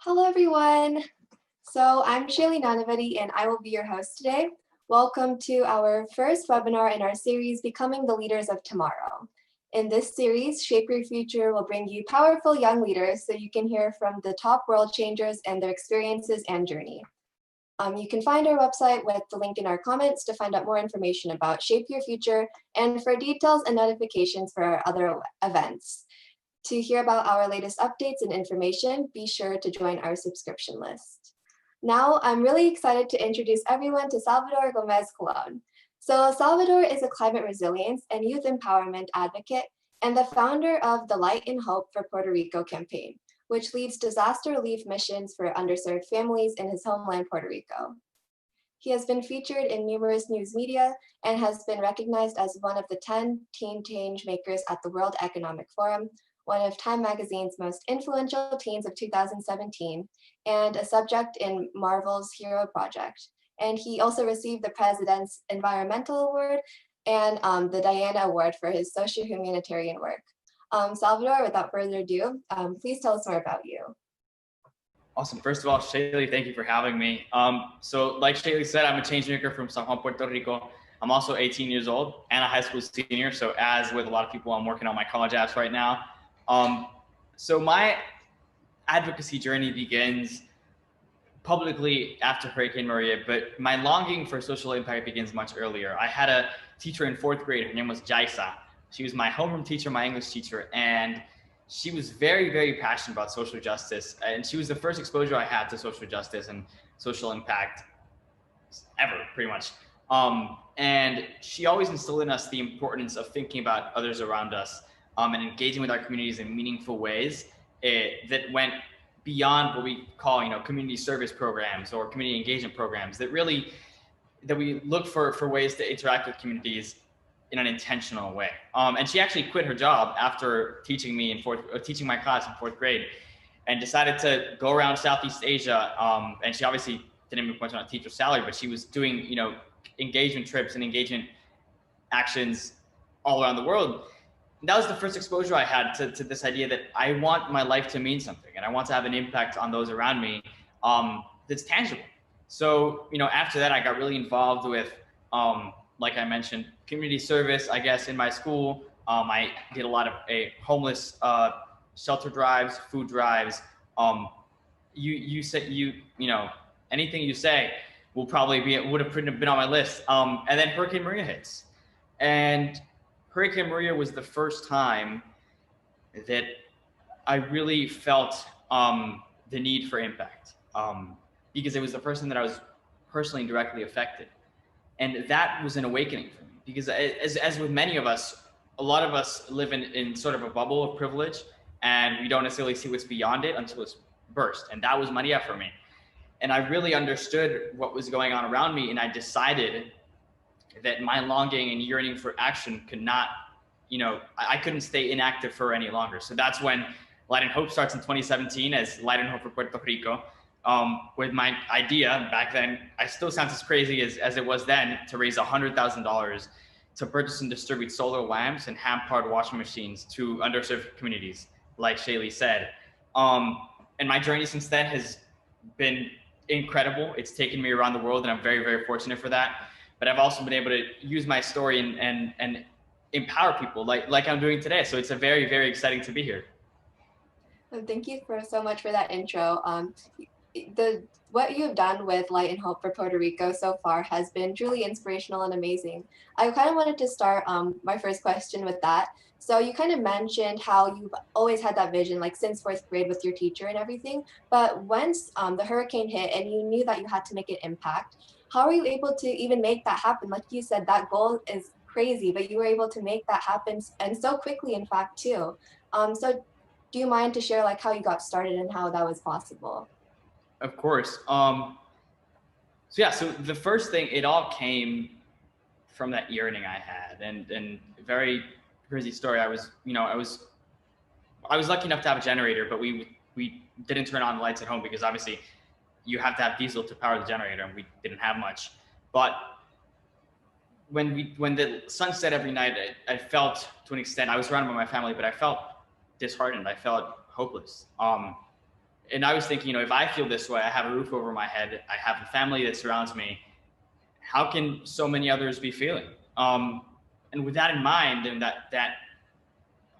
Hello, everyone. So I'm Shaylee Nanavati, and I will be your host today. Welcome to our first webinar in our series, Becoming the Leaders of Tomorrow. In this series, Shape Your Future will bring you powerful young leaders so you can hear from the top world changers and their experiences and journey. You can find our website with the link in our comments to find out more information about Shape Your Future and for details and notifications for our other events. To hear about our latest updates and information, be sure to join our subscription list. Now, I'm really excited to introduce everyone to Salvador Gómez Colón. So Salvador is a climate resilience and youth empowerment advocate and the founder of the Light and Hope for Puerto Rico campaign, which leads disaster relief missions for underserved families in his homeland, Puerto Rico. He has been featured in numerous news media and has been recognized as one of the 10 teen change makers at the World Economic Forum, one of Time Magazine's most influential teens of 2017, and a subject in Marvel's Hero Project. And he also received the President's Environmental Award and the Diana Award for his socio-humanitarian work. Salvador, without further ado, please tell us more about you. Awesome. First of all, Shaylee, thank you for having me. So like Shaylee said, I'm a change maker from San Juan, Puerto Rico. I'm also 18 years old and a high school senior. So as with a lot of people, I'm working on my college apps right now. So my advocacy journey begins publicly after Hurricane Maria, but my longing for social impact begins much earlier. I had a teacher in 4th grade. Her name was Jaisa. She was my homeroom teacher, my English teacher, and she was very, very passionate about social justice. And she was the first exposure I had to social justice and social impact ever, pretty much. And she always instilled in us the importance of thinking about others around us and engaging with our communities in meaningful ways that went beyond what we call, community service programs or community engagement programs that we look for ways to interact with communities in an intentional way. And she actually quit her job after teaching my class in 4th grade and decided to go around Southeast Asia. And she obviously didn't make much on a teacher's salary, but she was doing, engagement trips and engagement actions all around the world. And that was the first exposure I had to this idea that I want my life to mean something and I want to have an impact on those around me that's tangible. So, after that, I got really involved with, like I mentioned, community service, I guess, in my school. I did a lot of homeless shelter drives, food drives. You said, anything you say would have been on my list. And then Hurricane Maria hits. And Hurricane Maria was the first time that I really felt the need for impact because it was the first time that I was personally and directly affected. And that was an awakening for me because as with many of us, a lot of us live in sort of a bubble of privilege and we don't necessarily see what's beyond it until it's burst. And that was Maria for me. And I really understood what was going on around me. And I decided that my longing and yearning for action could not, I couldn't stay inactive for any longer. So that's when Light and Hope starts in 2017 as Light and Hope for Puerto Rico. With my idea back then, I still sounds as crazy as it was then, to raise $100,000 to purchase and distribute solar lamps and hand-powered washing machines to underserved communities, like Shaylee said. And my journey since then has been incredible. It's taken me around the world and I'm very, very fortunate for that. But I've also been able to use my story and empower people like I'm doing today. So it's a very, very exciting to be here. Well, thank you so much for that intro. What you have done with Light and Hope for Puerto Rico so far has been truly inspirational and amazing. I kind of wanted to start my first question with that. So you kind of mentioned how you've always had that vision, like since 4th grade with your teacher and everything. But once the hurricane hit and you knew that you had to make an impact, how were you able to even make that happen? Like you said, that goal is crazy, but you were able to make that happen and so quickly, in fact, too. So do you mind to share like how you got started and how that was possible? Of course. So the first thing, it all came from that yearning I had, and very crazy story. I was lucky enough to have a generator, but we didn't turn on the lights at home because obviously you have to have diesel to power the generator, and we didn't have much. But when the sun set every night, I felt, to an extent, I was surrounded by my family, but I felt disheartened. I felt hopeless. And I was thinking, if I feel this way, I have a roof over my head, I have a family that surrounds me, how can so many others be feeling? And with that in mind, and that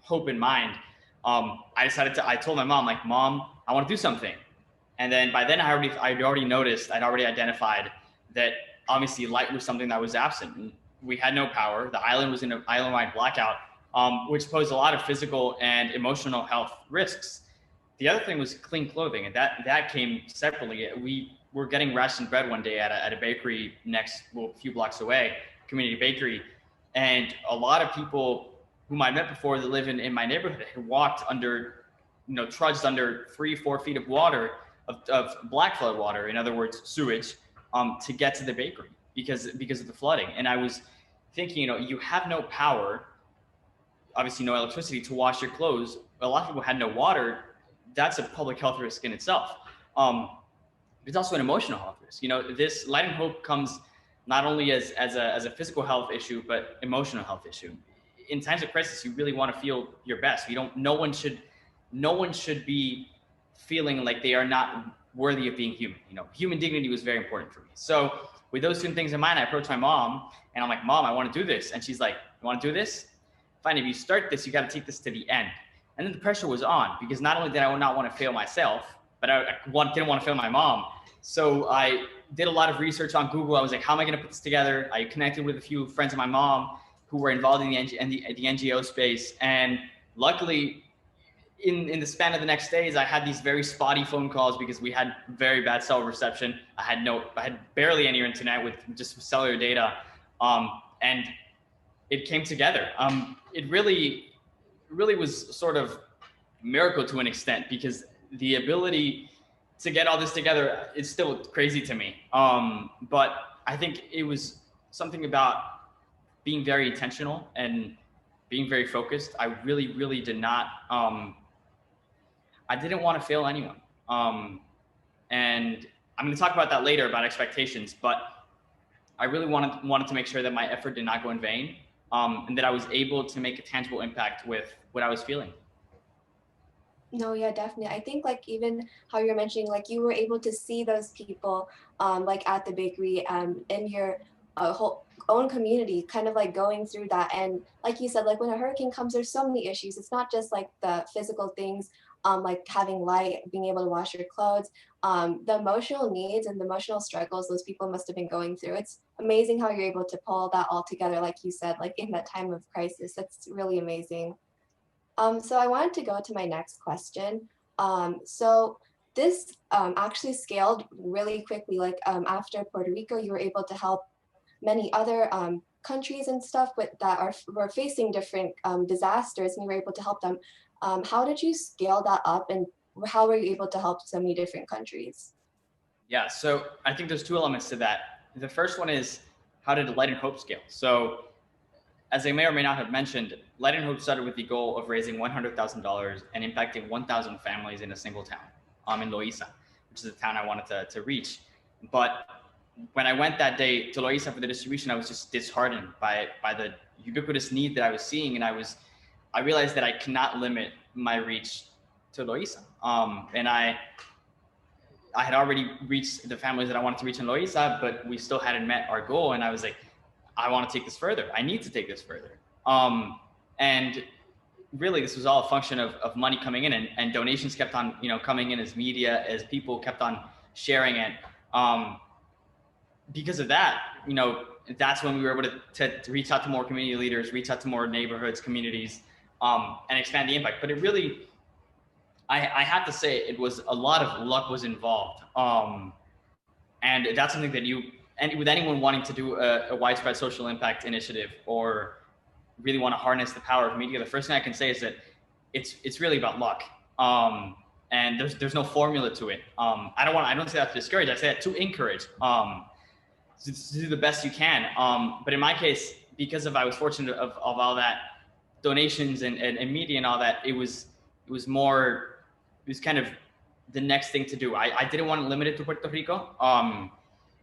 hope in mind, I told my mom, like, Mom, I want to do something. And then by then I'd already identified that obviously light was something that was absent. We had no power. The island was in an island-wide blackout, which posed a lot of physical and emotional health risks. The other thing was clean clothing, and that came separately. We were getting ration bread one day at a bakery a few blocks away, community bakery, and a lot of people whom I met before that live in my neighborhood had walked under, trudged under 3-4 feet of water, of black flood water, in other words, sewage, to get to the bakery because of the flooding. And I was thinking, you have no power, obviously no electricity to wash your clothes. A lot of people had no water. That's a public health risk in itself. It's also an emotional health risk. This Light and Hope comes not only as a physical health issue, but emotional health issue. In times of crisis, you really want to feel your best. No one should be feeling like they are not worthy of being human. Human dignity was very important for me. So with those two things in mind, I approached my mom and I'm like, Mom, I want to do this. And she's like, you want to do this? Fine. If you start this, you got to take this to the end. And then the pressure was on because not only did I not want to fail myself, but I didn't want to fail my mom. So I did a lot of research on Google. I was like, how am I going to put this together? I connected with a few friends of my mom who were involved in the NGO space. And luckily, in the span of the next days, I had these very spotty phone calls because we had very bad cell reception. I had barely any internet with just cellular data. And it came together. It really was sort of a miracle to an extent because the ability to get all this together is still crazy to me. But I think it was something about being very intentional and being very focused. I really did not, I didn't want to fail anyone. And I'm going to talk about that later about expectations, but I really wanted to make sure that my effort did not go in vain, and that I was able to make a tangible impact with what I was feeling. No, yeah, definitely. I think like even how you're mentioning, like you were able to see those people like at the bakery in your whole own community, kind of like going through that. And like you said, like when a hurricane comes, there's so many issues. It's not just like the physical things, like having light, being able to wash your clothes, the emotional needs and the emotional struggles those people must have been going through. It's amazing how you're able to pull that all together, like you said, like in that time of crisis. That's really amazing. So I wanted to go to my next question. So this actually scaled really quickly. Like after Puerto Rico, you were able to help many other countries and stuff were facing different disasters, and you were able to help them. How did you scale that up, and how were you able to help so many different countries? Yeah, so I think there's two elements to that. The first one is, how did Light and Hope scale? So as I may or may not have mentioned, Light and Hope started with the goal of raising $100,000 and impacting 1,000 families in a single town, in Loíza, which is the town I wanted to reach. But when I went that day to Loíza for the distribution, I was just disheartened by the ubiquitous need that I was seeing, and I realized that I cannot limit my reach to Loíza. And I had already reached the families that I wanted to reach in Loíza, but we still hadn't met our goal. And I was like, I want to take this further. I need to take this further. And really, this was all a function of money coming in, and donations kept on, coming in as media, as people kept on sharing it. Because of that, that's when we were able to reach out to more community leaders, reach out to more neighborhoods, communities, and expand the impact. But it really, I have to say, it was a lot of luck was involved. And that's something that and with anyone wanting to do a widespread social impact initiative or really want to harness the power of media, the first thing I can say is that it's really about luck. And there's no formula to it. I don't say that to discourage. I say that to encourage. To do the best you can. But in my case, because I was fortunate of all that donations and media and all that, it was kind of the next thing to do. I didn't want to limit it to Puerto Rico.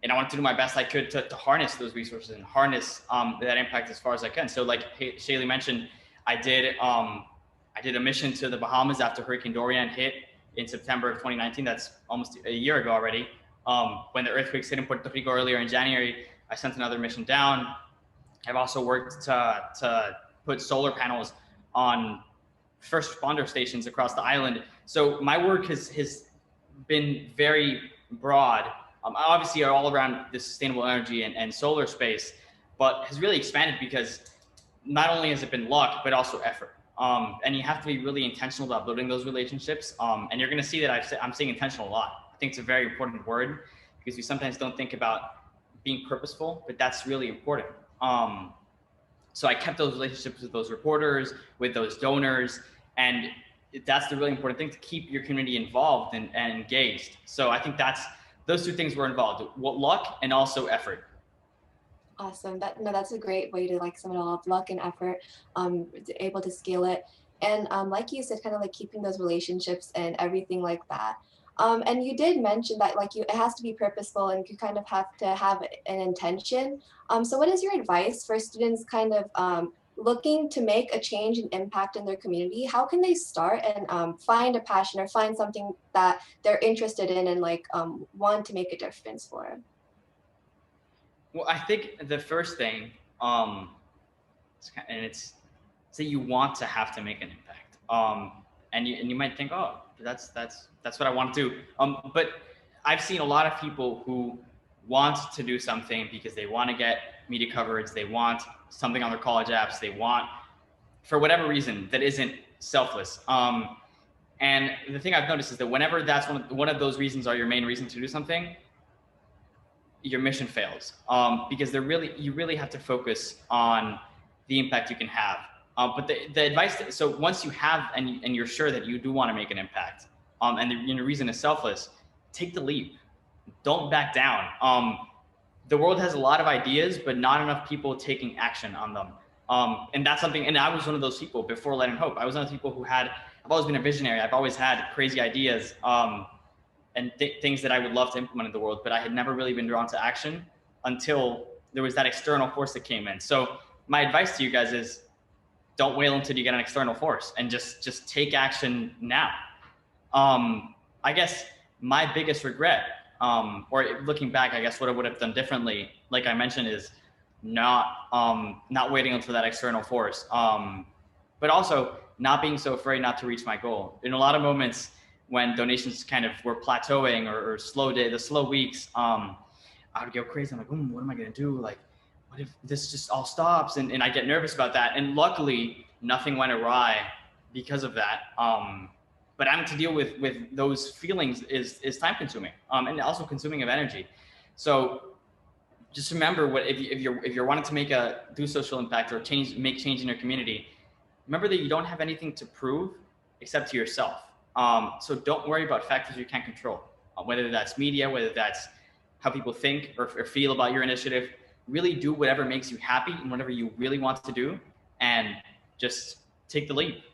And I wanted to do my best I could to harness those resources and harness that impact as far as I can. So like Shaylee mentioned, I did a mission to the Bahamas after Hurricane Dorian hit. in September of 2019. That's almost a year ago already. When the earthquakes hit in Puerto Rico earlier in January, I sent another mission down. I've also worked to put solar panels on first responder stations across the island. So my work has been very broad, obviously all around the sustainable energy and solar space, but has really expanded because not only has it been luck, but also effort. And you have to be really intentional about building those relationships. And you're going to see that I'm saying intentional a lot. I think it's a very important word because we sometimes don't think about being purposeful, but that's really important. So I kept those relationships with those reporters, with those donors, and that's the really important thing, to keep your community involved and engaged. So I think those two things were involved: luck and also effort. Awesome. That's a great way to like sum it all up. Luck and effort, able to scale it, and like you said, kind of like keeping those relationships and everything like that. And you did mention that like it has to be purposeful and you kind of have to have an intention. So what is your advice for students kind of looking to make a change and impact in their community? How can they start and find a passion or find something that they're interested in and like want to make a difference for? Well, I think the first thing, it's say you want to have to make an impact, and you might think, oh, that's what I want to do. But I've seen a lot of people who want to do something because they want to get media coverage, they want something on their college apps, they want, for whatever reason, that isn't selfless. And the thing I've noticed is that whenever that's one of those reasons are your main reason to do something, your mission fails, because you really have to focus on the impact you can have. But the advice, so once you have and you're sure that you do want to make an impact, and the reason is selfless, take the leap. Don't back down. The world has a lot of ideas, but not enough people taking action on them. And that's something, and I was one of those people before Light and Hope. I was one of those people I've always been a visionary. I've always had crazy ideas. And things that I would love to implement in the world, but I had never really been drawn to action until there was that external force that came in. So my advice to you guys is, don't wait until you get an external force and just take action now. I guess my biggest regret, or looking back, I guess what I would have done differently, like I mentioned, is not waiting until that external force, but also not being so afraid not to reach my goal. In a lot of moments, when donations kind of were plateauing or the slow weeks, I would go crazy. I'm like, what am I gonna do? Like, what if this just all stops? And I get nervous about that. And luckily, nothing went awry because of that. But having to deal with those feelings is time consuming, and also consuming of energy. So just remember, if you're wanting to do social impact or make change in your community, remember that you don't have anything to prove except to yourself. So don't worry about factors you can't control, whether that's media, whether that's how people think or feel about your initiative. Really do whatever makes you happy and whatever you really want to do, and just take the leap.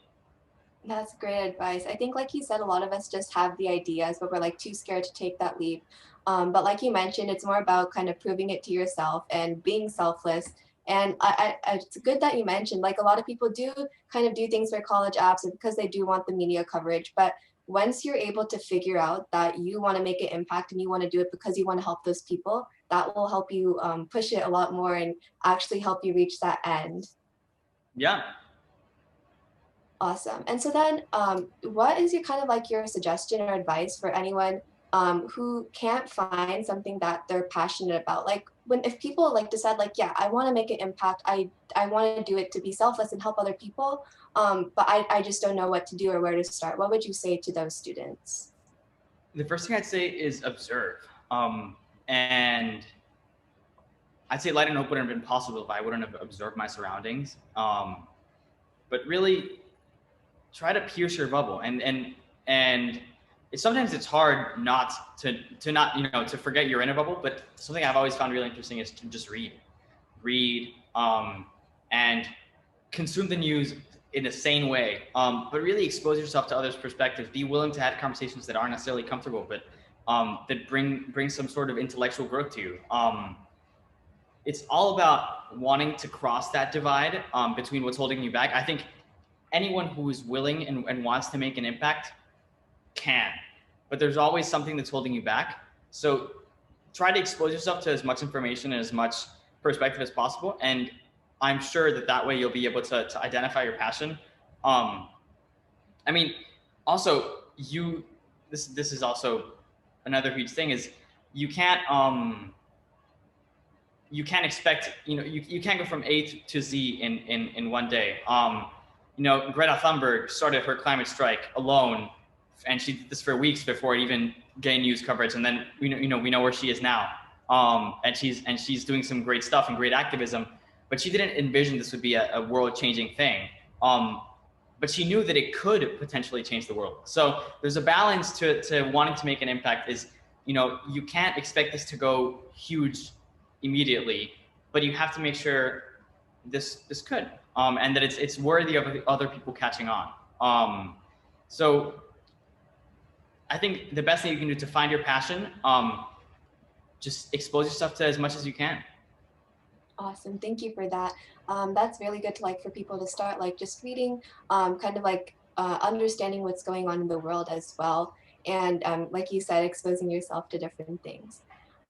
That's great advice. I think, like you said, a lot of us just have the ideas, but we're like too scared to take that leap. But like you mentioned, it's more about kind of proving it to yourself and being selfless. And it's good that you mentioned, like a lot of people do kind of do things for college apps because they do want the media coverage. But once you're able to figure out that you want to make an impact and you want to do it because you want to help those people, that will help you push it a lot more and actually help you reach that end. Yeah. Awesome. And so then what is your kind of like your suggestion or advice for anyone who can't find something that they're passionate about? Like if people like decide like, yeah, I want to make an impact. I want to do it to be selfless and help other people. But I just don't know what to do or where to start. What would you say to those students? The first thing I'd say is observe. And I'd say Light and Hope wouldn't have been possible if I wouldn't have observed my surroundings. But really try to pierce your bubble. And sometimes it's hard not to forget you're in a bubble, but something I've always found really interesting is to just read, and consume the news in a sane way, but really expose yourself to others' perspectives. Be willing to have conversations that aren't necessarily comfortable, but that bring some sort of intellectual growth to you. It's all about wanting to cross that divide between what's holding you back. I think anyone who is willing and wants to make an impact can, but there's always something that's holding you back. So try to expose yourself to as much information and as much perspective as possible. And I'm sure that way you'll be able to identify your passion. I mean, also this is also another huge thing is you can't expect, you can't go from A to Z in one day. Greta Thunberg started her climate strike alone, and she did this for weeks before it even gained news coverage. And then we know where she is now. And she's doing some great stuff and great activism, but she didn't envision this would be a world-changing thing. But she knew that it could potentially change the world. So there's a balance to wanting to make an impact. Is, you can't expect this to go huge immediately, but you have to make sure this could, and that it's worthy of other people catching on. So I think the best thing you can do to find your passion, just expose yourself to as much as you can. Awesome, thank you for that. That's really good to for people to start just reading, kind of understanding what's going on in the world as well. And like you said, exposing yourself to different things.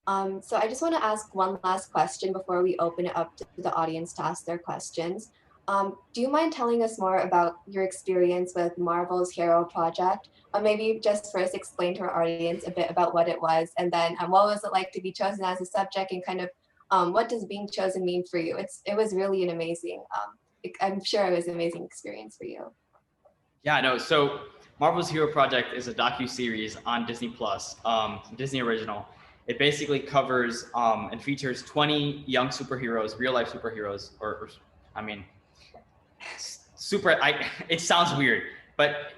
So I just want to ask one last question before we open it up to the audience to ask their questions. Do you mind telling us more about your experience with Marvel's Hero Project? Maybe just first explain to our audience a bit about what it was, and then what was it like to be chosen as a subject, and kind of what does being chosen mean for you? It was really an amazing, I'm sure it was an amazing experience for you. Yeah, no, so Marvel's Hero Project is a docu-series on Disney Plus, Disney original. It basically covers and features 20 young superheroes, real life superheroes, it sounds weird, but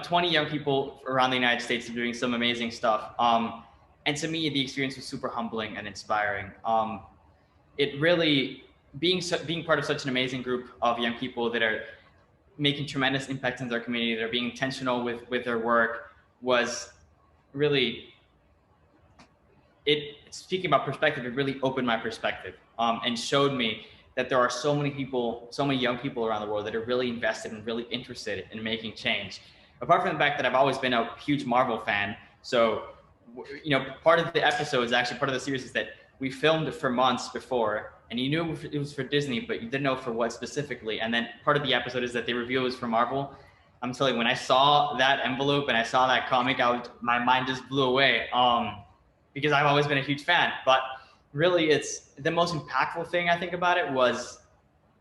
20 young people around the United States are doing some amazing stuff. And to me, the experience was super humbling and inspiring. It really, being part of such an amazing group of young people that are making tremendous impact in their community, that are being intentional with their work, was really, speaking about perspective, it really opened my perspective, and showed me that there are so many people, so many young people around the world that are really invested and really interested in making change. Apart from the fact that I've always been a huge Marvel fan, so part of the episodes, actually part of the series, is that we filmed for months before, and you knew it was for Disney, but you didn't know for what specifically. And then part of the episode is that they reveal it was for Marvel. I'm telling you, when I saw that envelope and I saw that comic, my mind just blew away, because I've always been a huge fan. But really, it's the most impactful thing I think about it was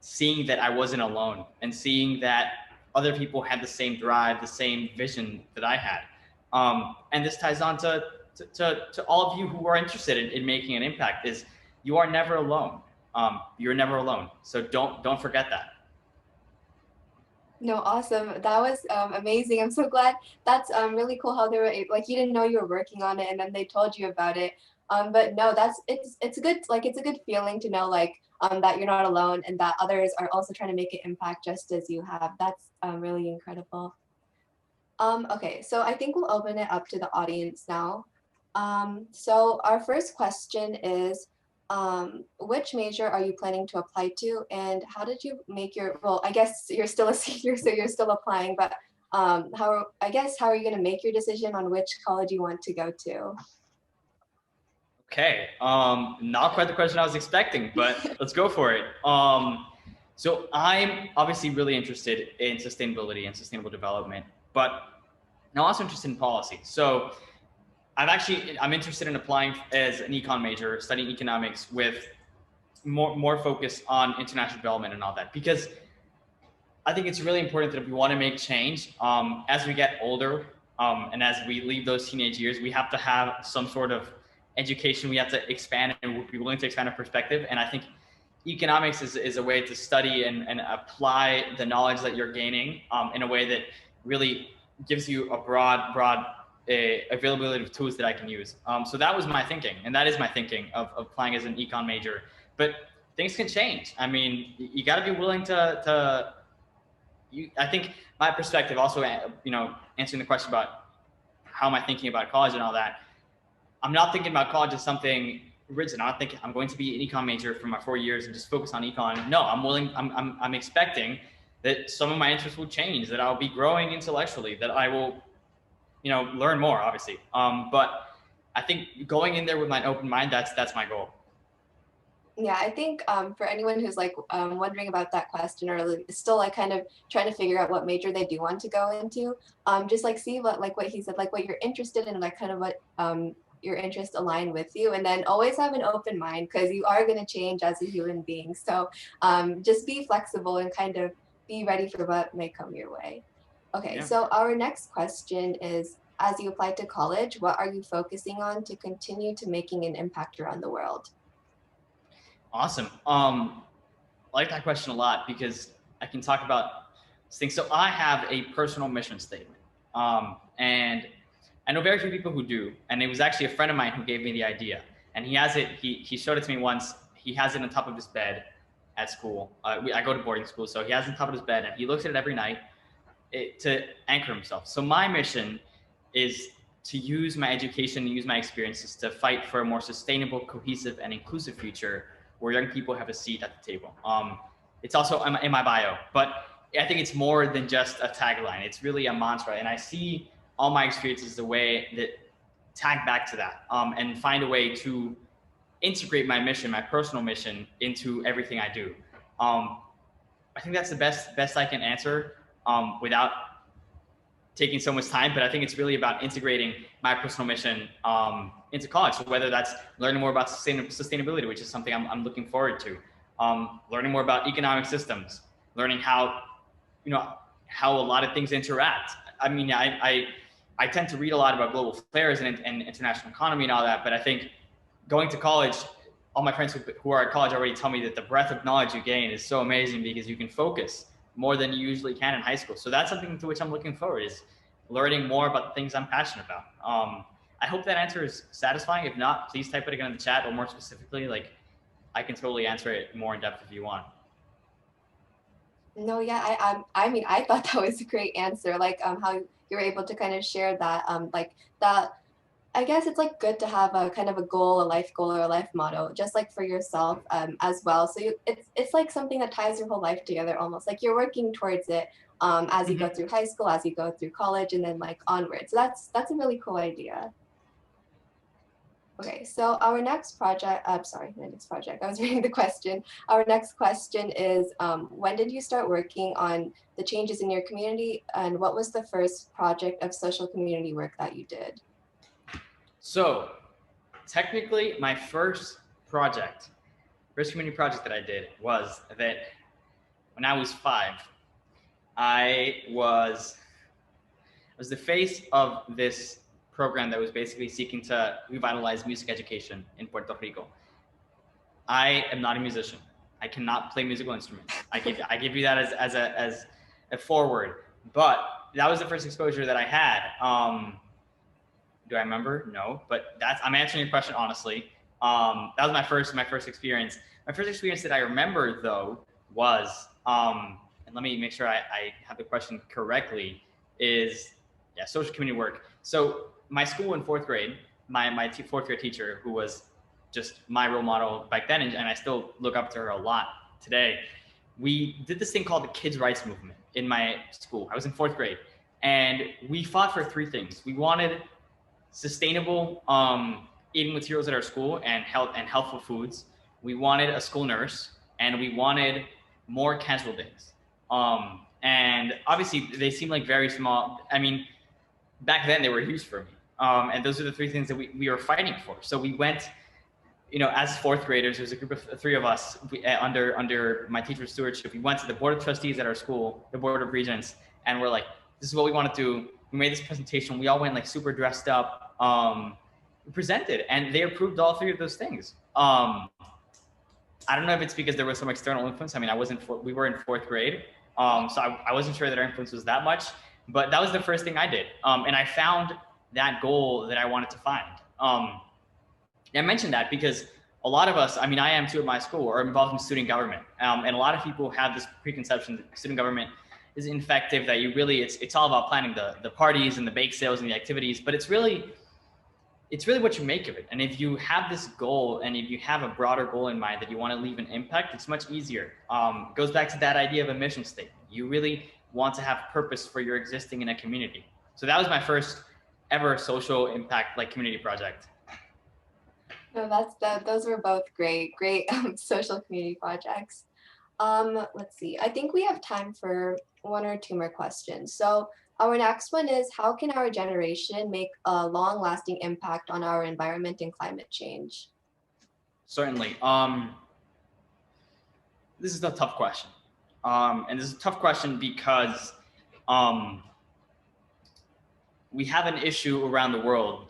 seeing that I wasn't alone, and seeing that other people had the same drive, the same vision that I had. And this ties on to all of you who are interested in making an impact, is you are never alone. You're never alone. So don't forget that. No, awesome. That was amazing. I'm so glad. That's really cool how they were you didn't know you were working on it, and then they told you about it. But no, it's a good, it's a good feeling to know that you're not alone, and that others are also trying to make an impact just as you have. That's really incredible. Okay, so I think we'll open it up to the audience now. So our first question is, which major are you planning to apply to, and how did you make your, well, I guess you're still a senior, so you're still applying, but how are you going to make your decision on which college you want to go to? Okay, not quite the question I was expecting, but let's go for it. So I'm obviously really interested in sustainability and sustainable development, but I'm also interested in policy. So I'm interested in applying as an econ major, studying economics with more focus on international development and all that, because I think it's really important that if we want to make change, as we get older, and as we leave those teenage years, we have to have some sort of education. We have to expand and be willing to expand our perspective. And I think economics is a way to study and apply the knowledge that you're gaining in a way that really gives you a broad availability of tools that I can use. So that was my thinking, and that is my thinking of applying as an econ major. But things can change. I mean, you got to be willing to. I think my perspective also, answering the question about how am I thinking about college and all that. I'm not thinking about college as something rigid. I'm not thinking I'm going to be an econ major for my 4 years and just focus on econ. No, I'm expecting that some of my interests will change, that I'll be growing intellectually, that I will, learn more, obviously. But I think going in there with my open mind, that's my goal. Yeah, I think for anyone who's like wondering about that question or still like kind of trying to figure out what major they do want to go into, just like see what he said, like what you're interested in, like kind of what your interests align with you, and then always have an open mind because you are going to change as a human being. So just be flexible and kind of be ready for what may come your way. Okay, Yeah. so our next question is, as you apply to college, what are you focusing on to continue to making an impact around the world? Awesome. I like that question a lot because I can talk about things. So I have a personal mission statement, and I know very few people who do. And it was actually a friend of mine who gave me the idea, and he has it. He showed it to me once. He has it on top of his bed at school. I go to boarding school, so he has it on top of his bed, and he looks at it every night to anchor himself. So my mission is to use my education, use my experiences to fight for a more sustainable, cohesive, and inclusive future where young people have a seat at the table. It's also in my bio, but I think it's more than just a tagline. It's really a mantra, and I see all my experiences as a way that tag back to that, and find a way to integrate my mission, my personal mission, into everything I do. I think that's the best I can answer without taking so much time, but I think it's really about integrating my personal mission into college. So whether that's learning more about sustainability, which is something I'm looking forward to, learning more about economic systems, learning how a lot of things interact. I mean, I tend to read a lot about global affairs and international economy and all that, but I think going to college, all my friends who are at college already tell me that the breadth of knowledge you gain is so amazing because you can focus more than you usually can in high school. So that's something to which I'm looking forward, is learning more about the things I'm passionate about. I hope that answer is satisfying. If not, please type it again in the chat, or more specifically, like I can totally answer it more in depth if you want. No, yeah, I mean, I thought that was a great answer. Like, how you're able to kind of share that, like that. I guess it's like good to have a kind of a goal, a life goal, or a life motto, just like for yourself as well. So it's like something that ties your whole life together, almost like you're working towards it as you go through high school, as you go through college, and then like onward. So that's a really cool idea. Okay, so our next project, sorry, my next project, I was reading the question. Our next question is, when did you start working on the changes in your community, and what was the first project of social community work that you did? So technically my first community project that I did was that when I was 5, I was the face of this program that was basically seeking to revitalize music education in Puerto Rico. I am not a musician. I cannot play musical instruments. I give you that as a forward. But that was the first exposure that I had. Do I remember? No, but I'm answering your question honestly. That was my first experience. My first experience that I remember though was, and let me make sure I have the question correctly, is social community work. So my school in 4th grade, my 4th grade teacher, who was just my role model back then, and I still look up to her a lot today, we did this thing called the Kids' Rights Movement in my school. I was in 4th grade, and we fought for 3 things. We wanted sustainable eating materials at our school and healthful foods. We wanted a school nurse, and we wanted more casual days. And obviously they seem like very small. I mean, back then they were huge for me. And those are the 3 things that we were fighting for. So we went, as 4th graders, there's a group of 3 of us under my teacher's stewardship. We went to the board of trustees at our school, the board of regents, and we're like, this is what we want to do. We made this presentation. We all went like super dressed up, we presented, and they approved all 3 of those things. I don't know if it's because there was some external influence. I mean, we were in 4th grade. So I wasn't sure that our influence was that much, but that was the first thing I did. And I found that goal that I wanted to find. I mentioned that because a lot of us, I mean, I am too at my school, are involved in student government. And a lot of people have this preconception that student government is ineffective, that it's all about planning the parties and the bake sales and the activities, but it's really what you make of it. And if you have this goal, and if you have a broader goal in mind that you want to leave an impact, it's much easier. It goes back to that idea of a mission statement. You really want to have purpose for your existing in a community. So that was my first ever social impact like community project. No, those were both great social community projects. Let's see. I think we have time for one or two more questions. So our next one is, how can our generation make a long-lasting impact on our environment and climate change? Certainly. This is a tough question. And this is a tough question because we have an issue around the world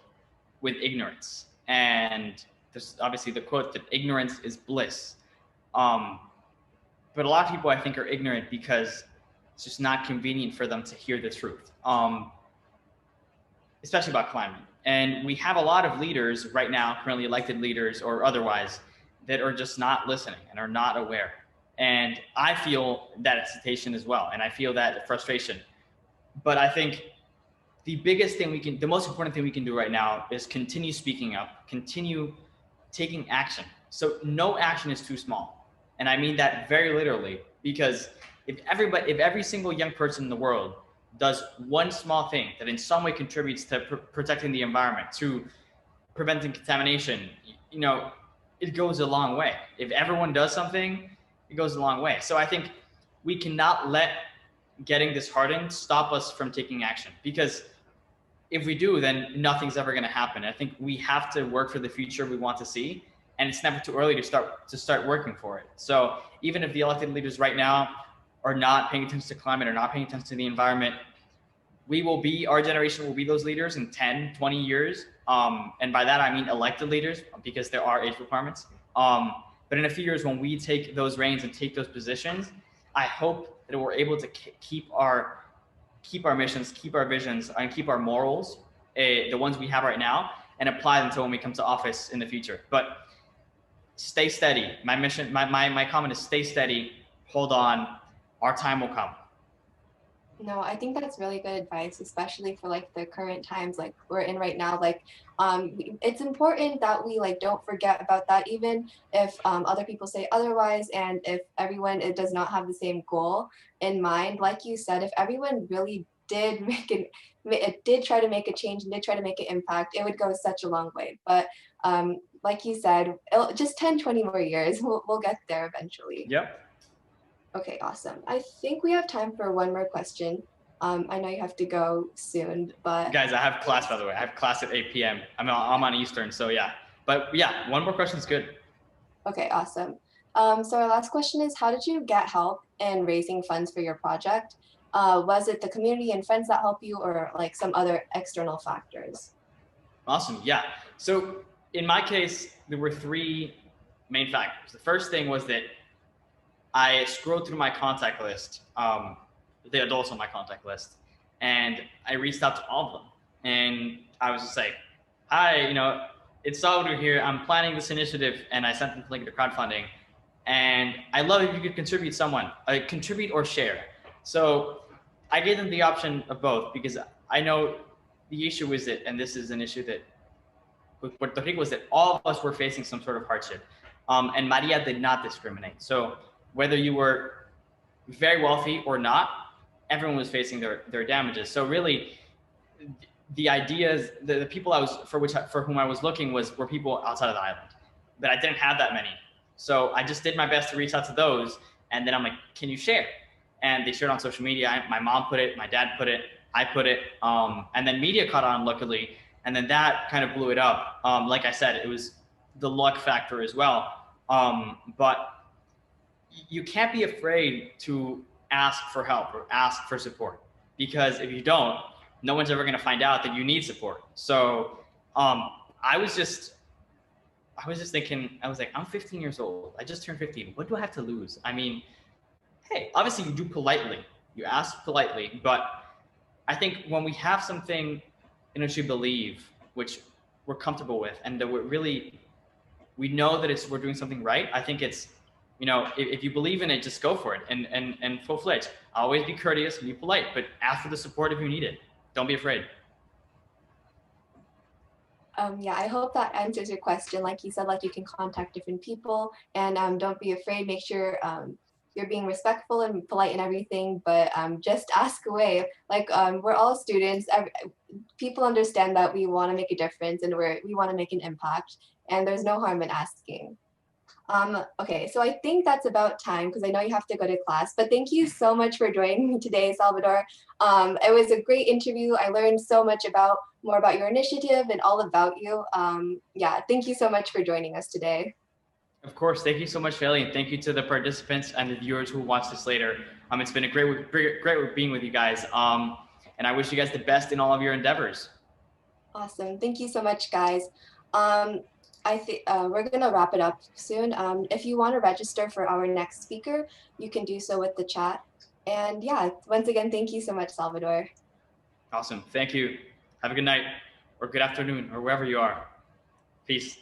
with ignorance. And there's obviously the quote that ignorance is bliss. But a lot of people, I think, are ignorant because it's just not convenient for them to hear the truth, especially about climate. And we have a lot of leaders right now, currently elected leaders or otherwise, that are just not listening and are not aware. And I feel that hesitation as well. And I feel that frustration. But I think the most important thing we can do right now is continue speaking up, continue taking action. So no action is too small. And I mean that very literally, because if every single young person in the world does one small thing that in some way contributes to protecting the environment, to preventing contamination, it goes a long way. If everyone does something, it goes a long way. So I think we cannot let getting disheartened stop us from taking action, because if we do, then nothing's ever going to happen. I think we have to work for the future we want to see, and it's never too early to start working for it. So even if the elected leaders right now are not paying attention to climate or not paying attention to the environment, our generation will be those leaders in 10, 20 years. And by that, I mean elected leaders, because there are age requirements. But in a few years, when we take those reins and take those positions, I hope that we're able to keep our missions, keep our visions, and keep our morals, the ones we have right now, and apply them to when we come to office in the future. But stay steady. My mission, my comment is stay steady, hold on, our time will come. No, I think that's really good advice, especially for like the current times like we're in right now. It's important that we don't forget about that, even if other people say otherwise, and if everyone does not have the same goal in mind. Like you said, if everyone really did did try to make a change and did try to make an impact, it would go such a long way. But like you said, just 10, 20 more years, we'll get there eventually. Yep. Okay, awesome. I think we have time for one more question. I know you have to go soon, but guys, I have class, by the way. I have class at 8 p.m. I'm on Eastern, so yeah. But yeah, one more question is good. Okay, awesome. So our last question is, how did you get help in raising funds for your project? Was it the community and friends that helped you, or some other external factors? Awesome, yeah. So in my case, there were three main factors. The first thing was that I scrolled through my contact list, the adults on my contact list, and I reached out to all of them. And I was just like, hi, it's Salvador here. I'm planning this initiative, and I sent them the link to crowdfunding. And I love if you could contribute or share. So I gave them the option of both, because I know the issue is that, and this is an issue that with Puerto Rico, was that all of us were facing some sort of hardship. And Maria did not discriminate. So whether you were very wealthy or not, everyone was facing their damages. So really, the ideas, the people for whom I was looking were people outside of the island, but I didn't have that many. So I just did my best to reach out to those, and then I'm like, can you share? And they shared on social media. My mom put it, my dad put it, I put it, and then media caught on, luckily, and then that kind of blew it up. Like I said, it was the luck factor as well. But you can't be afraid to ask for help or ask for support, because if you don't, no one's ever going to find out that you need support. So I was just thinking, I was like, I'm 15 years old. I just turned 15. What do I have to lose? I mean, hey, obviously you do politely. You ask politely, but I think when we have something in which we believe, which we're comfortable with, and that we know that we're doing something right, I think it's, if you believe in it, just go for it and full-fledged. Always be courteous and be polite, but ask for the support if you need it. Don't be afraid. Yeah, I hope that answers your question. Like you said, you can contact different people, and don't be afraid. Make sure you're being respectful and polite and everything, but just ask away. We're all students. people understand that we want to make a difference and we want to make an impact, and there's no harm in asking. Okay, so I think that's about time because I know you have to go to class, but thank you so much for joining me today, Salvador. It was a great interview. I learned so much more about your initiative and all about you. Yeah, thank you so much for joining us today. Of course, thank you so much, Shelly, and thank you to the participants and the viewers who watch this later. It's been a great being with you guys. And I wish you guys the best in all of your endeavors. Awesome, thank you so much, guys. I think we're gonna wrap it up soon. If you want to register for our next speaker, you can do so with the chat. And yeah, once again, thank you so much, Salvador. Awesome, thank you. Have a good night or good afternoon or wherever you are. Peace.